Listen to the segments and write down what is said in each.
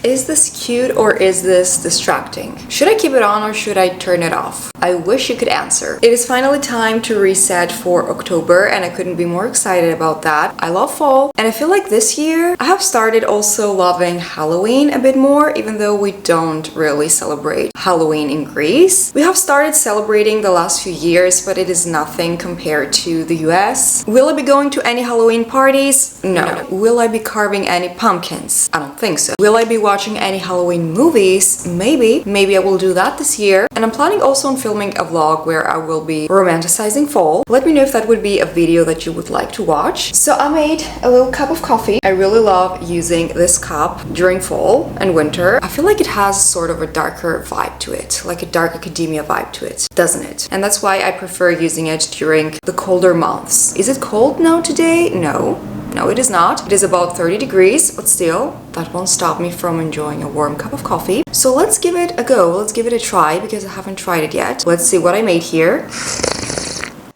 Is this cute or is this distracting? Should I keep it on or should I turn it off? I wish you could answer. It is finally time to reset for October and I couldn't be more excited about that. I love fall and I feel like this year I have started also loving Halloween a bit more, even though we don't really celebrate Halloween in Greece. We have started celebrating the last few years, but it is nothing compared to the US. Will I be going to any Halloween parties? No. Will I be carving any pumpkins? I don't think so. Will I be watching any Halloween movies? Maybe. Maybe I will do that this year. And I'm planning also on filming a vlog where I will be romanticizing fall. Let me know if that would be a video that you would like to watch. So I made a little cup of coffee. I really love using this cup during fall and winter. I feel like it has sort of a darker vibe to it, like a dark academia vibe to it, doesn't it? And that's why I prefer using it during the colder months. Is it cold now today? No. No, it is not. It is about 30 degrees, but still, that won't stop me from enjoying a warm cup of coffee. So let's give it a go. Let's give it a try because I haven't tried it yet. Let's see what I made here.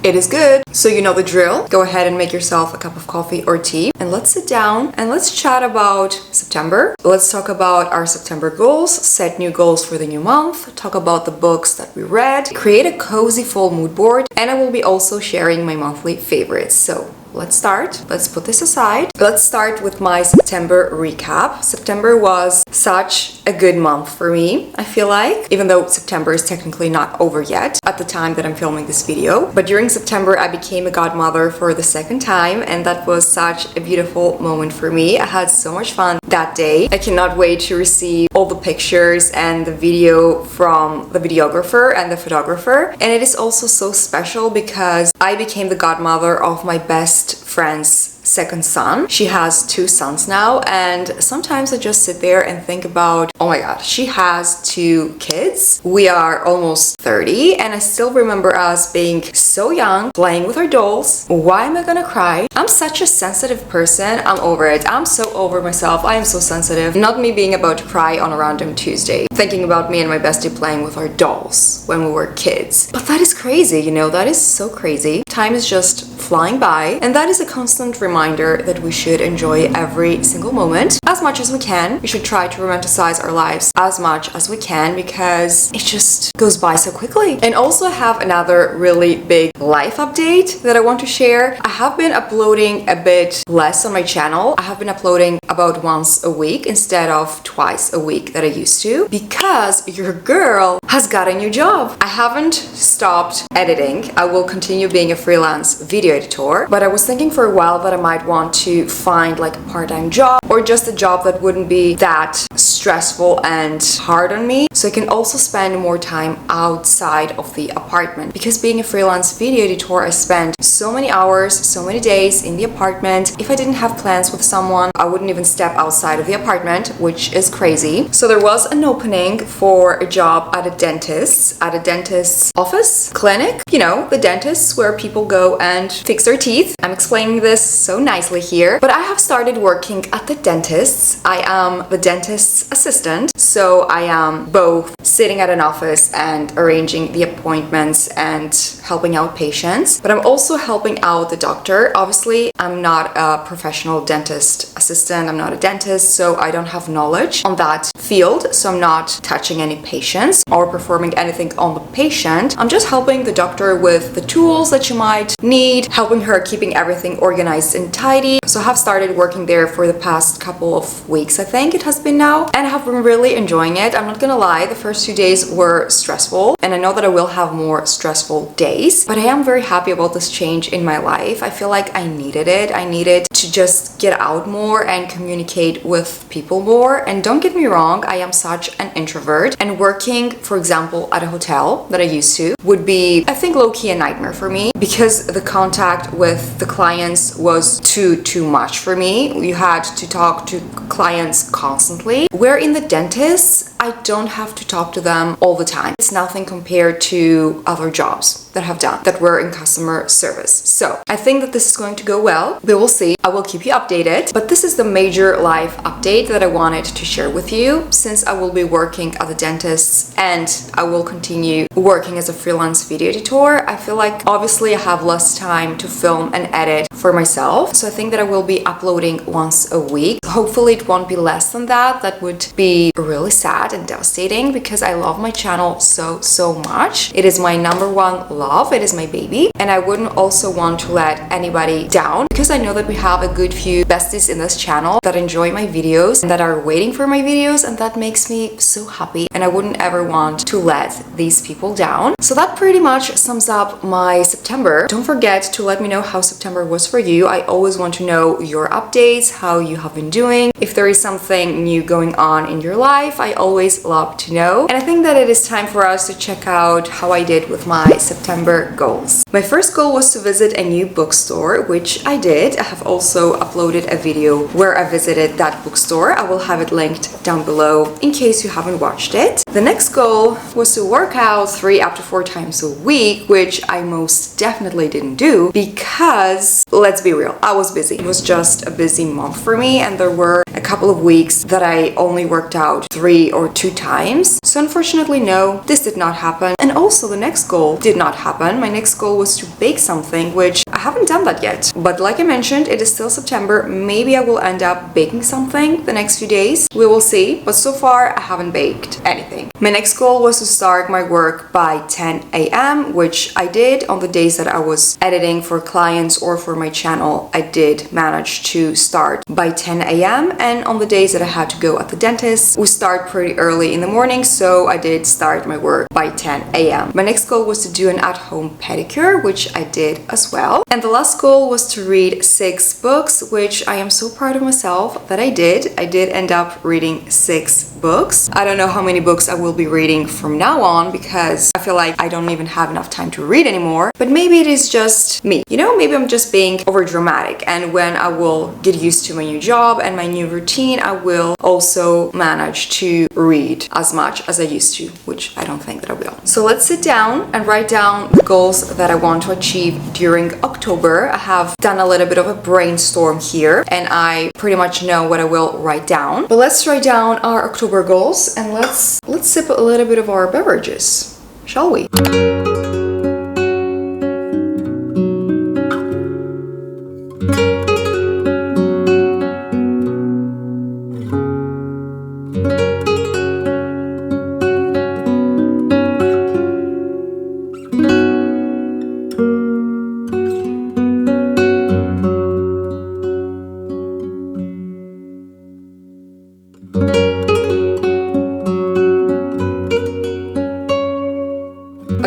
It is good. So you know the drill. Go ahead and make yourself a cup of coffee or tea and let's sit down and let's chat about September. Let's talk about our September goals, set new goals for the new month, talk about the books that we read, create a cozy fall mood board, and I will be also sharing my monthly favorites. So let's start. Let's put this aside. Let's start with my September recap. September was such a good month for me, I feel like, even though September is technically not over yet at the time that I'm filming this video. But during September, I became a godmother for the second time, and that was such a beautiful moment for me. I had so much fun that day. I cannot wait to receive all the pictures and the video from the videographer and the photographer. And it is also so special because I became the godmother of my best friend's second son. She has 2 sons now, and sometimes I just sit there and think about, oh my god, she has 2 kids. We are almost 30 and I still remember us being so young, playing with our dolls. Why am I gonna cry? I'm such a sensitive person. I'm over it. I'm so over myself. I am so sensitive. Not me being about to cry on a random Tuesday, thinking about me and my bestie playing with our dolls when we were kids. But that is crazy, you know, that is so crazy. Time is just flying by, and that is a constant reminder that we should enjoy every single moment as much as we can. We should try to romanticize our lives as much as we can because it just goes by so quickly. And also I have another really big life update that I want to share. I have been uploading a bit less on my channel. I have been uploading about once a week instead of twice a week that I used to because your girl has got a new job. I haven't stopped editing. I will continue being a freelance video editor, but I was thinking for a while that I might want to find like a part-time job or just a job that wouldn't be that stressful and hard on me, so I can also spend more time outside of the apartment. Because being a freelance video editor, I spend so many hours, so many days in the apartment. If I didn't have plans with someone, I wouldn't even step outside of the apartment, which is crazy. So there was an opening for a job at a dentist's office, clinic, you know, the dentists where people go and fix their teeth. I'm explaining this so nicely here, but I have started working at the dentist's. I am the dentist's assistant, so I am both sitting at an office and arranging the appointments and helping out patients, but I'm also helping out the doctor. Obviously, I'm not a professional dentist assistant, I'm not a dentist, so I don't have knowledge on that field, so I'm not touching any patients or performing anything on the patient. I'm just helping the doctor with the tools that you might need, helping her keeping everything organized and tidy. So I have started working there for the past couple of weeks, I think it has been now, and I have been really enjoying it. I'm not gonna lie, the first 2 days were stressful, and I know that I will have more stressful days, but I am very happy about this change in my life. I feel like I needed it. I needed to just get out more and communicate with people more. And don't get me wrong, I am such an introvert, and working, for example, at a hotel that I used to would be, I think, low-key a nightmare for me because the contact with the clients was too much for me. You had to talk to clients constantly. Where in the dentist, I don't have to talk to them all the time. It's nothing compared to other jobs. that I have done that were in customer service. So I think that this is going to go well. We will see. I will keep you updated. But this is the major life update that I wanted to share with you, since I will be working at the dentist's and I will continue working as a freelance video editor. I feel like obviously I have less time to film and edit for myself. So I think that I will be uploading once a week. Hopefully it won't be less than that. That would be really sad and devastating because I love my channel so much. It is my number one love. It is my baby. And I wouldn't also want to let anybody down because I know that we have a good few besties in this channel that enjoy my videos and that are waiting for my videos, and that makes me so happy, and I wouldn't ever want to let these people down. So that pretty much sums up my September. Don't forget to let me know how September was for you. I always want to know your updates, how you have been doing. If there is something new going on in your life, I always love to know. And I think that it is time for us to check out how I did with my September goals. My first goal was to visit a new bookstore, which I did. I have also uploaded a video where I visited that bookstore. I will have it linked down below in case you haven't watched it. The next goal was to work out 3 up to 4 times a week, which I most definitely didn't do because, let's be real, I was busy. It was just a busy month for me, and there were a couple of weeks that I only worked out 3 or 2 times. So unfortunately, no, this did not happen. And also the next goal did not happen. My next goal was to bake something, which I haven't done that yet. But like I mentioned, it is still September. Maybe I will end up baking something the next few days. We will see. But so far, I haven't baked anything. My next goal was to start my work by 10 a.m., which I did on the days that I was editing for clients or for my channel. I did manage to start by 10 a.m. And on the days that I had to go at the dentist, we start pretty early in the morning, so I did start my work by 10 a.m. My next goal was to do an at-home pedicure, which I did as well. And the last goal was to read 6 books, which I am so proud of myself that I did. I did end up reading 6 books. I don't know how many books I will be reading from now on because I feel like I don't even have enough time to read anymore. But maybe it is just me. You know, maybe I'm just being over dramatic, and when I will get used to my new job and my new routine, I will also manage to read as much as I used to, which I don't think that I will. So let's sit down and write down the goals that I want to achieve during October. I have done a little bit of a brainstorm here, and I pretty much know what I will write down. But let's write down our October goals, and let's sip a little bit of our beverages, shall we?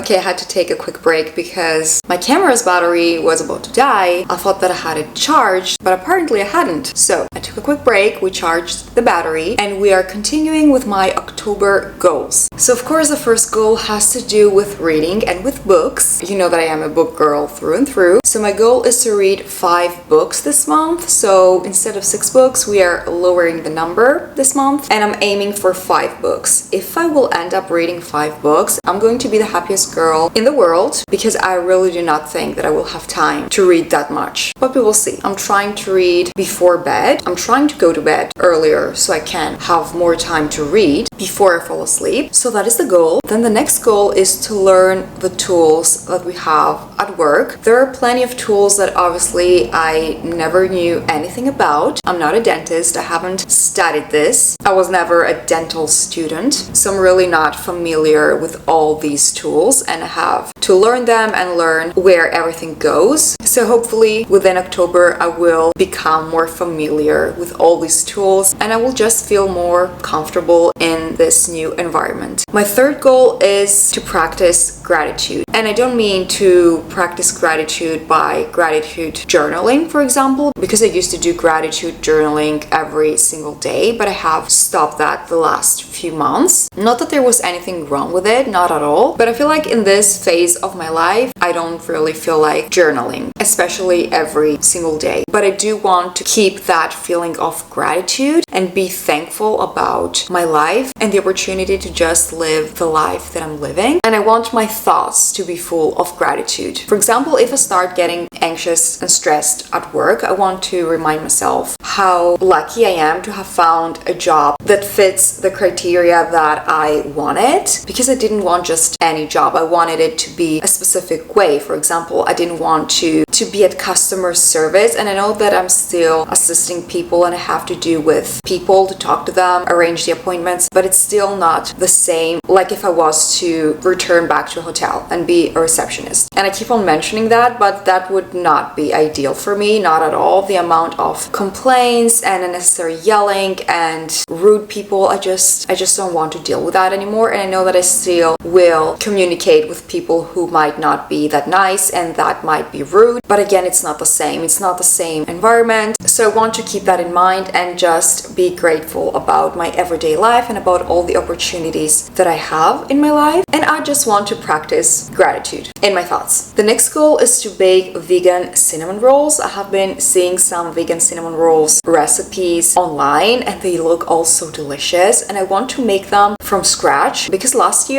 Okay, I had to take a quick break because my camera's battery was about to die. I thought that I had it charged, but apparently I hadn't. So I took a quick break, we charged the battery, and we are continuing with my October goals. So of course the first goal has to do with reading and with books. You know that I am a book girl through and through. So my goal is to read 5 books this month. So instead of 6 books, we are lowering the number this month, and I'm aiming for 5 books. If I will end up reading 5 books, I'm going to be the happiest girl in the world because I really do not think that I will have time to read that much. But we will see. I'm trying to read before bed. I'm trying to go to bed earlier so I can have more time to read before I fall asleep. So that is the goal. Then the next goal is to learn the tools that we have at work. There are plenty of tools that obviously I never knew anything about. I'm not a dentist. I haven't studied this. I was never a dental student, so I'm really not familiar with all these tools, and I have to learn them and learn where everything goes. So hopefully within October I will become more familiar with all these tools, and I will just feel more comfortable in this new environment. My third goal is to practice gratitude. And I don't mean to practice gratitude by gratitude journaling, for example, because I used to do gratitude journaling every single day, but I have stopped that the last few months. Not that there was anything wrong with it, not at all, but I feel like in this phase of my life, I don't really feel like journaling, especially every single day. But I do want to keep that feeling of gratitude and be thankful about my life and the opportunity to just live the life that I'm living. And I want my thoughts to be full of gratitude. For example, if I start getting anxious and stressed at work, I want to remind myself how lucky I am to have found a job that fits the criteria that I wanted, because I didn't want just any job. I wanted it to be a specific way. For example, I didn't want to be at customer service, and I know that I'm still assisting people and I have to do with people, to talk to them, arrange the appointments, but it's still not the same like if I was to return back to a hotel and be a receptionist. And I keep on mentioning that, but that would not be ideal for me, not at all. The amount of complaints and unnecessary yelling and rude people, I just don't want to deal with that anymore. And I know that I still will communicate with people who might not be that nice and that might be rude, but again, it's not the same. It's not the same environment. So I want to keep that in mind and just be grateful about my everyday life and about all the opportunities that I have in my life. And I just want to practice gratitude in my thoughts. The next goal is to bake vegan cinnamon rolls. I have been seeing some vegan cinnamon rolls recipes online and they look all so delicious, and I want to make them from scratch because last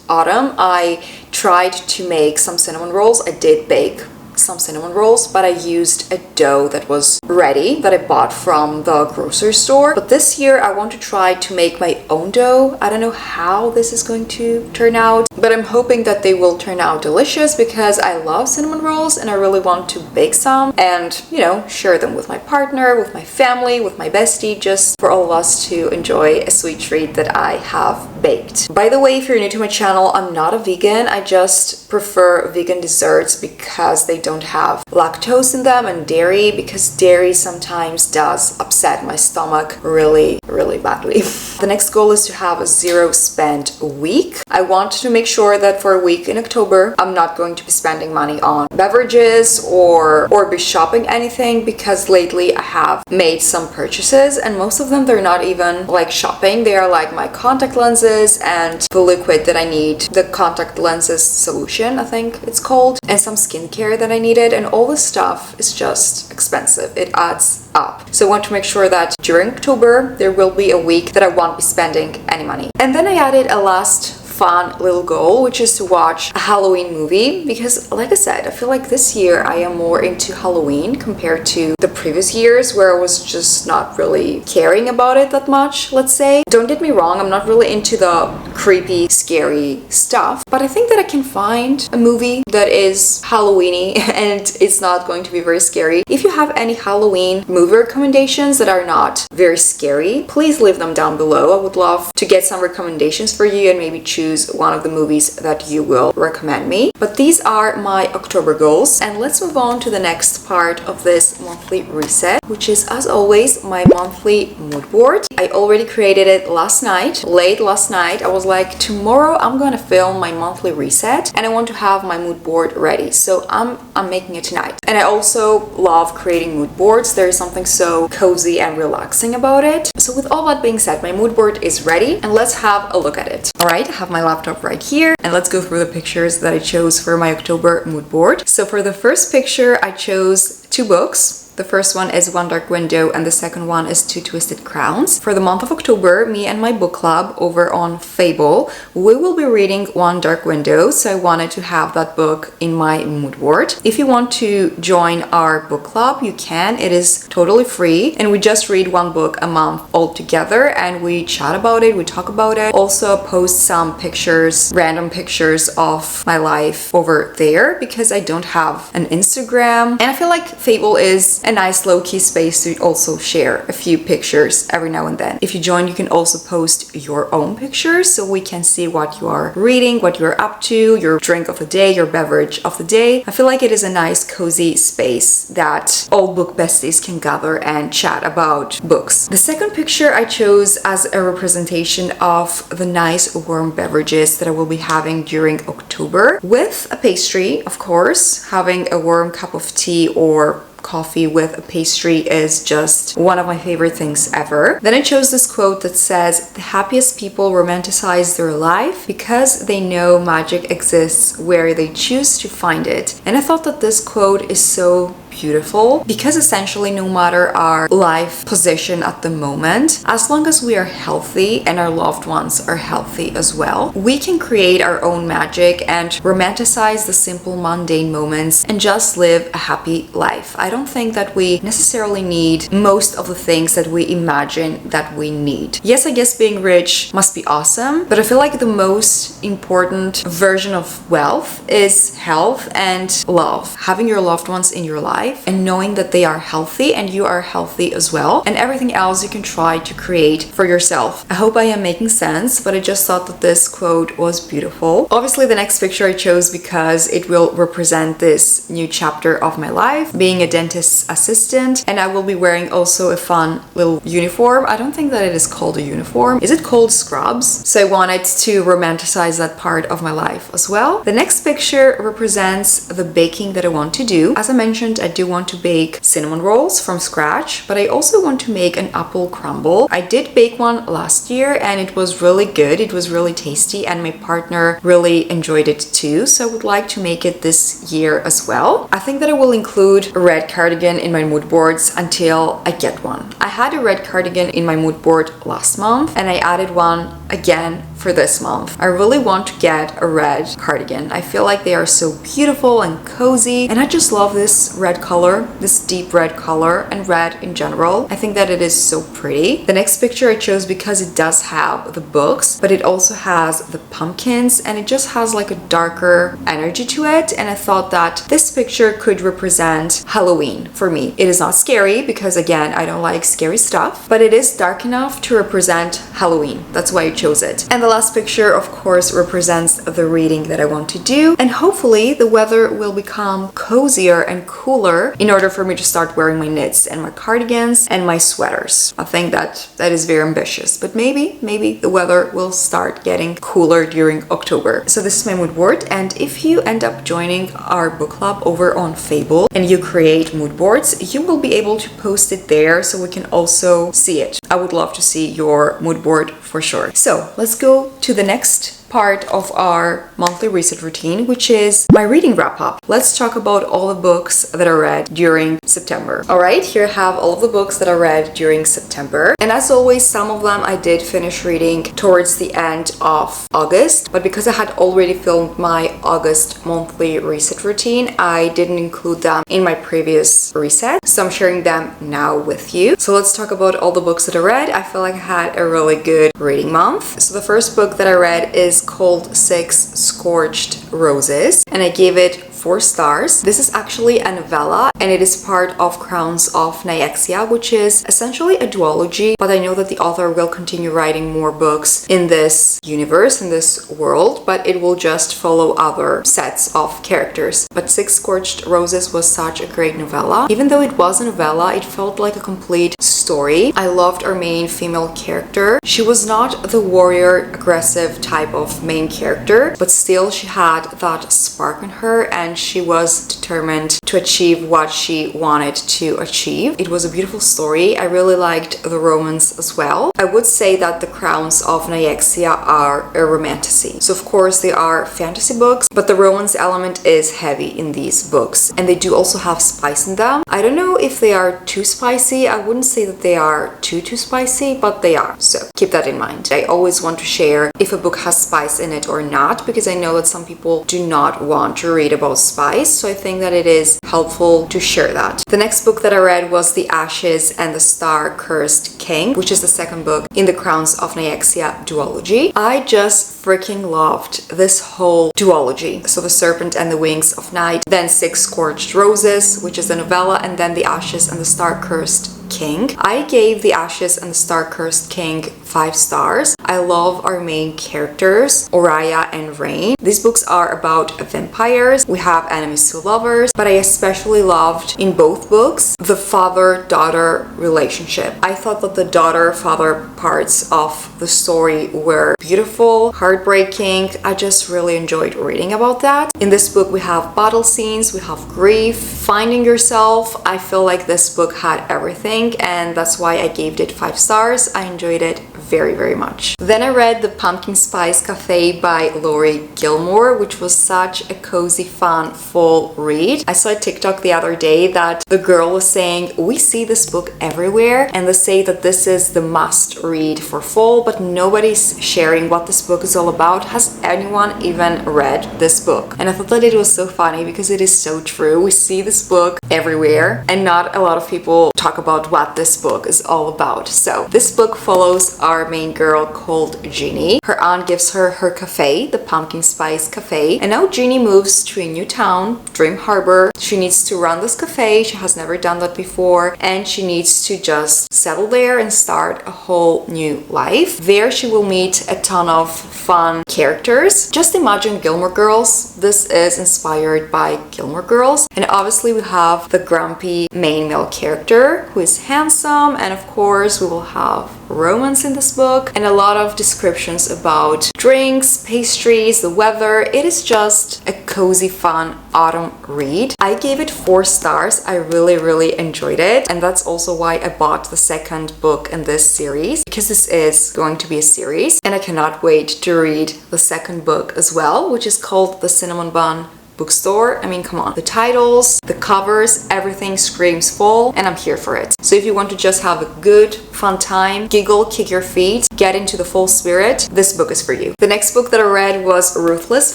autumn I tried to make some cinnamon rolls. I did bake some cinnamon rolls, but I used a dough that was ready that I bought from the grocery store. But this year I want to try to make my own dough. I don't know how this is going to turn out, but I'm hoping that they will turn out delicious because I love cinnamon rolls and I really want to bake some and, you know, share them with my partner, with my family, with my bestie, just for all of us to enjoy a sweet treat that I have baked. By the way, if you're new to my channel, I'm not a vegan. I just prefer vegan desserts because they don't have lactose in them and dairy, because dairy sometimes does upset my stomach really badly. The next goal is to have a zero spend week. I want to make sure that for a week in October, I'm not going to be spending money on beverages or be shopping anything, because lately I have made some purchases and most of them, they're not even like shopping. They are like my contact lenses and the liquid that I need, the contact lenses solution, I think it's called, and some skincare that I needed, and all this stuff is just expensive. It adds up. So I want to make sure that during October there will be a week that I won't be spending any money. And then I added a last fun little goal, which is to watch a Halloween movie, because like I said, I feel like this year I am more into Halloween compared to the previous years where I was just not really caring about it that much, let's say. Don't get me wrong, I'm not really into the creepy, scary stuff, but I think that I can find a movie that is Halloweeny and it's not going to be very scary. If you have any Halloween movie recommendations that are not very scary, please leave them down below. I would love to get some recommendations for you and maybe choose one of the movies that you will recommend me. But these are my October goals, and let's move on to the next part of this monthly reset, which is, as always, my monthly mood board. I already created it last night, late last night. I was like, tomorrow I'm gonna film my monthly reset and I want to have my mood board ready, so I'm making it tonight. And I also love creating mood boards. There is something so cozy and relaxing about it. So with all that being said, my mood board is ready and let's have a look at it. All right, I have my laptop right here and let's go through the pictures that I chose for my October mood board. So for the first picture, I chose 2 books. The first one is One Dark Window and the second one is Two Twisted Crowns. For the month of October, me and my book club over on Fable, we will be reading One Dark Window, so I wanted to have that book in my mood board. If you want to join our book club, you can. It is totally free and we just read one book a month all together and we chat about it, we talk about it. Also post some pictures, random pictures of my life over there because I don't have an Instagram, and I feel like Fable is a nice low-key space to also share a few pictures every now and then. If you join, you can also post your own pictures so we can see what you are reading, what you're up to, your drink of the day, your beverage of the day. I feel like it is a nice cozy space that all book besties can gather and chat about books. The second picture I chose as a representation of the nice warm beverages that I will be having during October, with a pastry, of course. Having a warm cup of tea or coffee with a pastry is just one of my favorite things ever. Then I chose this quote that says, "The happiest people romanticize their life because they know magic exists where they choose to find it." And I thought that this quote is so beautiful because essentially no matter our life position at the moment, as long as we are healthy and our loved ones are healthy as well, we can create our own magic and romanticize the simple mundane moments and just live a happy life. I don't think that we necessarily need most of the things that we imagine that we need. Yes, I guess being rich must be awesome, but I feel like the most important version of wealth is health and love. Having your loved ones in your life and knowing that they are healthy and you are healthy as well, and everything else you can try to create for yourself. I hope I am making sense, but I just thought that this quote was beautiful. Obviously, the next picture I chose because it will represent this new chapter of my life, being a dentist's assistant, and I will be wearing also a fun little uniform. I don't think that it is called a uniform. Is it called scrubs? So I wanted to romanticize that part of my life as well. The next picture represents the baking that I want to do. As I mentioned, I do want to bake cinnamon rolls from scratch, but I also want to make an apple crumble. I did bake one last year and it was really good. It was really tasty and my partner really enjoyed it too. So I would like to make it this year as well. I think that I will include a red cardigan in my mood boards until I get one. I had a red cardigan in my mood board last month and I added one again for this month. I really want to get a red cardigan. I feel like they are so beautiful and cozy, and I just love this red color, this deep red color, and red in general. I think that it is so pretty. The next picture I chose because it does have the books, but it also has the pumpkins, and it just has like a darker energy to it, and I thought that this picture could represent Halloween for me. It is not scary because again, I don't like scary stuff, but it is dark enough to represent Halloween. That's why I chose it. And the last picture, of course, represents the reading that I want to do, and hopefully the weather will become cozier and cooler in order for me to start wearing my knits and my cardigans and my sweaters. I think that is very ambitious, but maybe the weather will start getting cooler during October. So this is my mood board, and if you end up joining our book club over on Fable and you create mood boards, you will be able to post it there so we can also see it. I would love to see your mood board for sure. So let's go to the next part of our monthly reset routine, which is my reading wrap up. Let's talk about all the books that I read during September. All right, here I have all of the books that I read during September. And as always, some of them I did finish reading towards the end of August, but because I had already filmed my August monthly reset routine, I didn't include them in my previous reset. So I'm sharing them now with you. So let's talk about all the books that I read. I feel like I had a really good reading month. So the first book that I read is called 6 Scorched Roses, and I gave it 4 stars. This is actually a novella and it is part of Crowns of Nyexia, which is essentially a duology, but I know that the author will continue writing more books in this universe, in this world, but it will just follow other sets of characters. But 6 Scorched Roses was such a great novella. Even though it was a novella, it felt like a complete story. I loved our main female character. She was not the warrior, aggressive type of main character, but still she had that spark in her and she was determined to achieve what she wanted to achieve. It was a beautiful story. I really liked the romance as well. I would say that the Crowns of Nyexia are a romantasy. So of course they are fantasy books, but the romance element is heavy in these books, and they do also have spice in them. I don't know if they are too spicy. I wouldn't say that they are too spicy, but they are. So keep that in mind. I always want to share if a book has spice in it or not, because I know that some people do not want to read about spice, so I think that it is helpful to share that. The next book that I read was The Ashes and the Star-Cursed King, which is the second book in the Crowns of Nyexia duology. I just freaking loved this whole duology. So The Serpent and the Wings of Night, then 6 Scorched Roses, which is a novella, and then The Ashes and the Star-Cursed King. I gave The Ashes and the Star-Cursed King 5 stars. I love our main characters, Oraya and Rain. These books are about vampires. We have enemies to lovers, but I especially loved in both books the father-daughter relationship. I thought that the daughter-father parts of the story were beautiful, heartbreaking. I just really enjoyed reading about that. In this book we have battle scenes, we have grief, finding yourself. I feel like this book had everything, and that's why I gave it 5 stars. I enjoyed it very, very much. Then I read The Pumpkin Spice Cafe by Lori Gilmore, which was such a cozy, fun, fall read. I saw a TikTok the other day that the girl was saying, we see this book everywhere, and they say that this is the must read for fall, but nobody's sharing what this book is all about. Has anyone even read this book? And I thought that it was so funny because it is so true. We see this book everywhere, and not a lot of people talk about what this book is all about. So this book follows our main girl called Jeannie. Her aunt gives her her cafe, the Pumpkin Spice Cafe, and now Jeannie moves to a new town, Dream Harbor. She needs to run this cafe. She has never done that before, and she needs to just settle there and start a whole new life. There she will meet a ton of fun characters. Just imagine Gilmore Girls. This is inspired by Gilmore Girls, and obviously we have the grumpy main male character who is handsome, and of course we will have romance in this book and a lot of descriptions about drinks, pastries, the weather. It is just a cozy, fun autumn read. I gave it 4 stars. I really enjoyed it, and that's also why I bought the second book in this series, because this is going to be a series and I cannot wait to read the second book as well, which is called The Cinnamon Bun Bookstore. I mean, come on. The titles, the covers, everything screams fall, and I'm here for it. So if you want to just have a good, fun time, giggle, kick your feet, get into the fall spirit, this book is for you. The next book that I read was Ruthless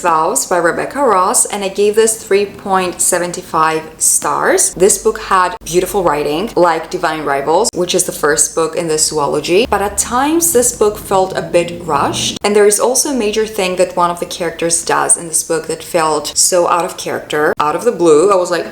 Vows by Rebecca Ross, and I gave this 3.75 stars. This book had beautiful writing, like Divine Rivals, which is the first book in this zoology, but at times this book felt a bit rushed, and there is also a major thing that one of the characters does in this book that felt so out of character, out of the blue. I was like,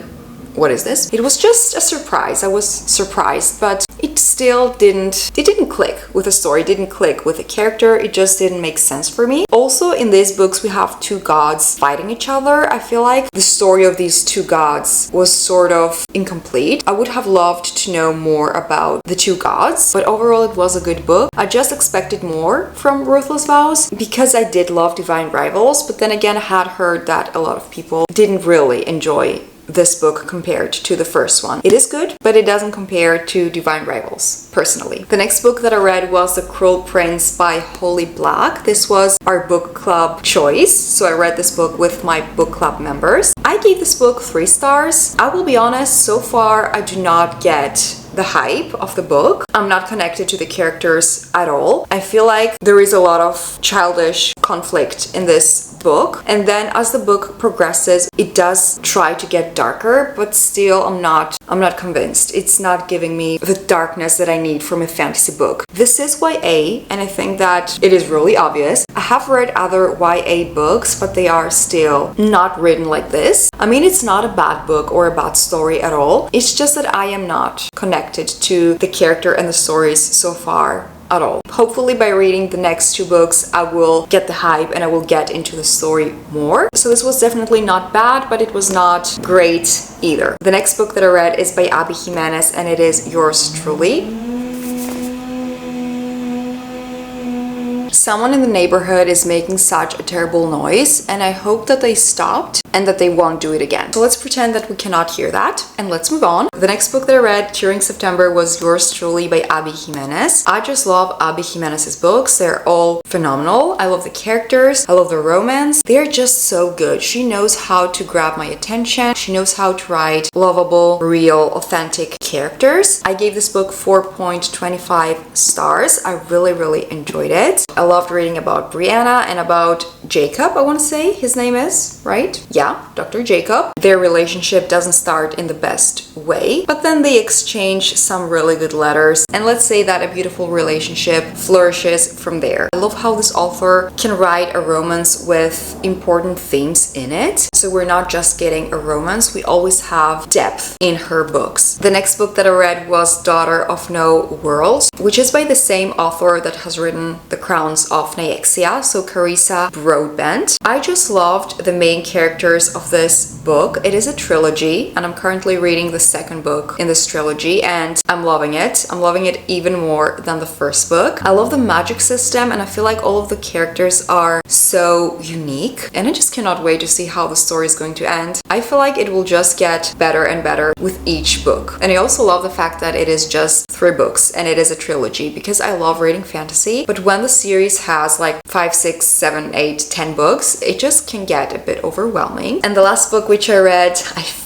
what is this? It was just a surprise. I was surprised, but it still didn't click with the story, didn't click with the character. It just didn't make sense for me. Also, in these books, we have 2 gods fighting each other. I feel like the story of these 2 gods was sort of incomplete. I would have loved to know more about the 2 gods, but overall it was a good book. I just expected more from Ruthless Vows because I did love Divine Rivals, but then again, I had heard that a lot of people didn't really enjoy this book compared to the first one. It is good, but it doesn't compare to Divine Rivals, personally. The next book that I read was The Cruel Prince by Holly Black. This was our book club choice, so I read this book with my book club members. I gave this book 3 stars. I will be honest, so far I do not get the hype of the book. I'm not connected to the characters at all. I feel like there is a lot of childish conflict in this book, and then as the book progresses it does try to get darker, but still I'm not convinced. It's not giving me the darkness that I need from a fantasy book. This is YA, and I think that it is really obvious. I have read other YA books, but they are still not written like this. I mean, it's not a bad book or a bad story at all. It's just that I am not connected to the character and the stories so far at all. Hopefully by reading the next 2 books I will get the hype and I will get into the story more. So this was definitely not bad, but it was not great either. The next book that I read is by Abby Jimenez, and it is Yours Truly. Someone in the neighborhood is making such a terrible noise, and I hope that they stopped and that they won't do it again. So let's pretend that we cannot hear that, and let's move on. The next book that I read during September was Yours Truly by Abby Jimenez. I just love Abby Jimenez's books. They're all phenomenal. I love the characters. I love the romance. They're just so good. She knows how to grab my attention. She knows how to write lovable, real, authentic characters. I gave this book 4.25 stars. I really enjoyed it. I loved reading about Brianna and about Jacob, I want to say his name is, right? Yeah, Dr. Jacob. Their relationship doesn't start in the best way, but then they exchange some really good letters, and let's say that a beautiful relationship flourishes from there. I love how this author can write a romance with important themes in it, so we're not just getting a romance, we always have depth in her books. The next book that I read was Daughter of No World, which is by the same author that has written The Crowns of Nyaxia, so Carissa Broadbent. I just loved the main character characters of this book. It is a trilogy, and I'm currently reading the second book in this trilogy, and I'm loving it. I'm loving it even more than the first book. I love the magic system, and I feel like all of the characters are so unique, and I just cannot wait to see how the story is going to end. I feel like it will just get better and better with each book. And I also love the fact that it is just 3 books and it is a trilogy, because I love reading fantasy, but when the series has like 5, 6, 7, 8, 10 books, it just can get a bit overwhelming. And the last book which I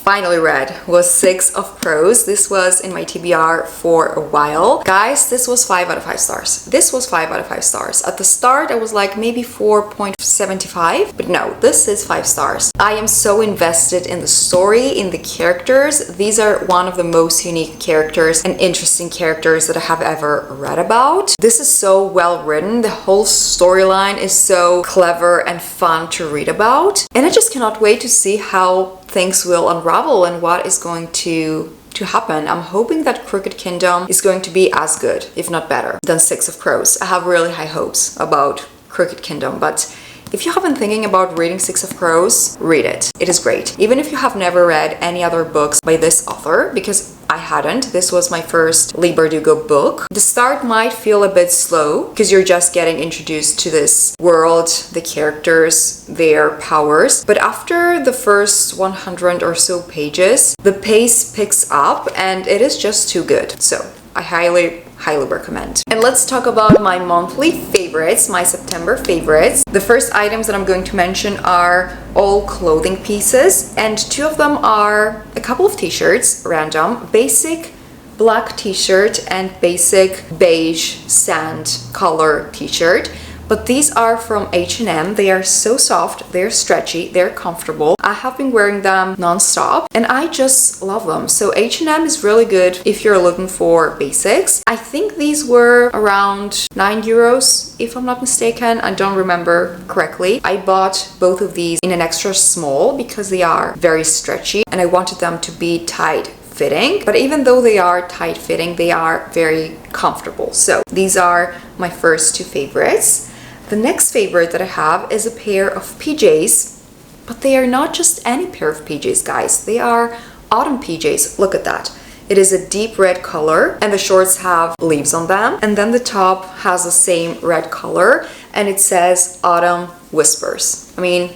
finally read, was 6 of Crows. This was in my TBR for a while. Guys, this was 5 out of 5 stars. This was 5 out of 5 stars. At the start, I was like maybe 4.75, but no, this is 5 stars. I am so invested in the story, in the characters. These are one of the most unique characters and interesting characters that I have ever read about. This is so well written. The whole storyline is so clever and fun to read about. And I just cannot wait to see how things will unravel and what is going to happen. I'm hoping that Crooked Kingdom is going to be as good, if not better, than 6 of Crows. I have really high hopes about Crooked Kingdom, but if you have been thinking about reading 6 of Crows, read it. It is great. Even if you have never read any other books by this author, because I hadn't. This was my first Leigh Bardugo book. The start might feel a bit slow because you're just getting introduced to this world, the characters, their powers. But after the first 100 or so pages, the pace picks up and it is just too good. So I highly recommend. And let's talk about my monthly favorites, my September favorites. The first items that I'm going to mention are all clothing pieces, and 2 of them are a couple of t-shirts, random, basic black t-shirt and basic beige sand color t-shirt. But these are from H&M. They are so soft, they're stretchy, they're comfortable. I have been wearing them non-stop and I just love them. So H&M is really good if you're looking for basics. I think these were around 9 euros, if I'm not mistaken. I don't remember correctly. I bought both of these in an extra small because they are very stretchy and I wanted them to be tight fitting, but even though they are tight fitting, they are very comfortable. So these are my first 2 favorites. The next favorite that I have is a pair of PJs, but they are not just any pair of PJs, guys. They are autumn PJs. Look at that. It is a deep red color and the shorts have leaves on them, and then the top has the same red color and it says Autumn Whispers. I mean,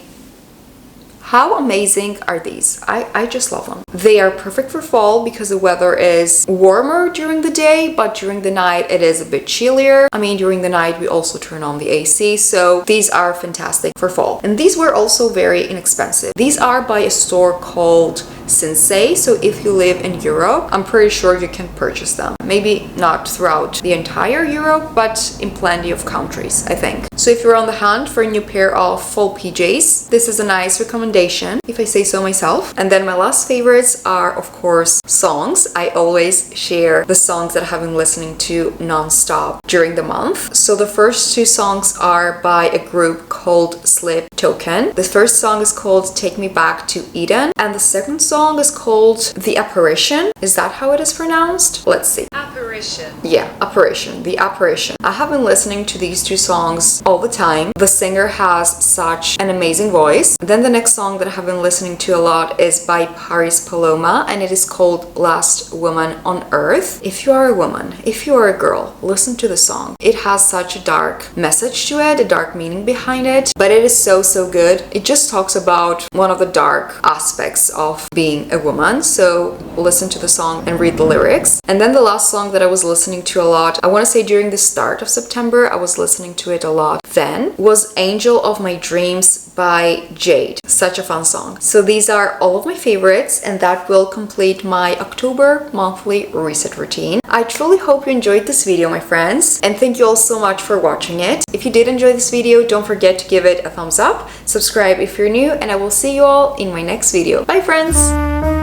how amazing are these? I just love them. They are perfect for fall because the weather is warmer during the day, but during the night it is a bit chillier. I mean, during the night we also turn on the AC, so these are fantastic for fall. And these were also very inexpensive. These are by a store called Sensei, so if you live in Europe, I'm pretty sure you can purchase them. Maybe not throughout the entire Europe, but in plenty of countries, I think. So if you're on the hunt for a new pair of fall PJs, this is a nice recommendation, if I say so myself. And then my last favorites are, of course, songs. I always share the songs that I have been listening to non-stop during the month. So the first 2 songs are by a group called Slip Token. The first song is called Take Me Back to Eden, and the second song is called The Apparition. Is that how it is pronounced? Let's see. Apparition. Yeah, Apparition. The Apparition. I have been listening to these 2 songs all the time. The singer has such an amazing voice. Then the next song that I have been listening to a lot is by Paris Paloma, and it is called Last Woman on Earth. If you are a woman, if you are a girl, listen to the song. It has such a dark message to it, a dark meaning behind it, but it is so good. It just talks about one of the dark aspects of being a woman, so listen to the song and read the lyrics. And then the last song that I was listening to a lot, I want to say during the start of September, I was listening to it a lot then, was Angel of My Dreams by Jade. Such a fun song. So these are all of my favorites, and that will complete my October monthly reset routine. I truly hope you enjoyed this video, my friends, and thank you all so much for watching it. If you did enjoy this video, don't forget to give it a thumbs up, subscribe if you're new, and I will see you all in my next video. Bye, friends!